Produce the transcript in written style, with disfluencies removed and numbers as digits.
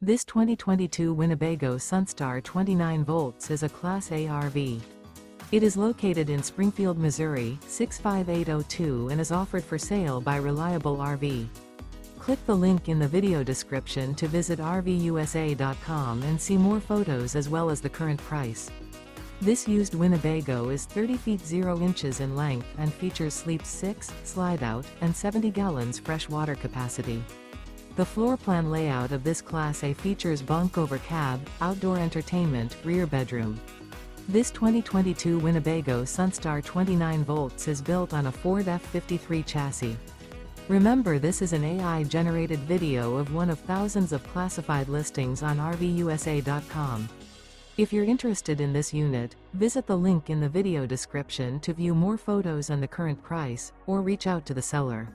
This 2022 Winnebago Sunstar 29V is a Class A RV. It is located in Springfield, Missouri, 65802 and is offered for sale by Reliable RV. Click the link in the video description to visit RVUSA.com and see more photos as well as the current price. This used Winnebago is 30 feet 0 inches in length and features sleep 6, slide-out, and 70 gallons fresh water capacity. The floor plan layout of this Class A features bunk over cab, outdoor entertainment, rear bedroom. This 2022 Winnebago Sunstar 29V is built on a Ford F53 chassis. Remember, this is an AI-generated video of one of thousands of classified listings on RVUSA.com. If you're interested in this unit, visit the link in the video description to view more photos and the current price, or reach out to the seller.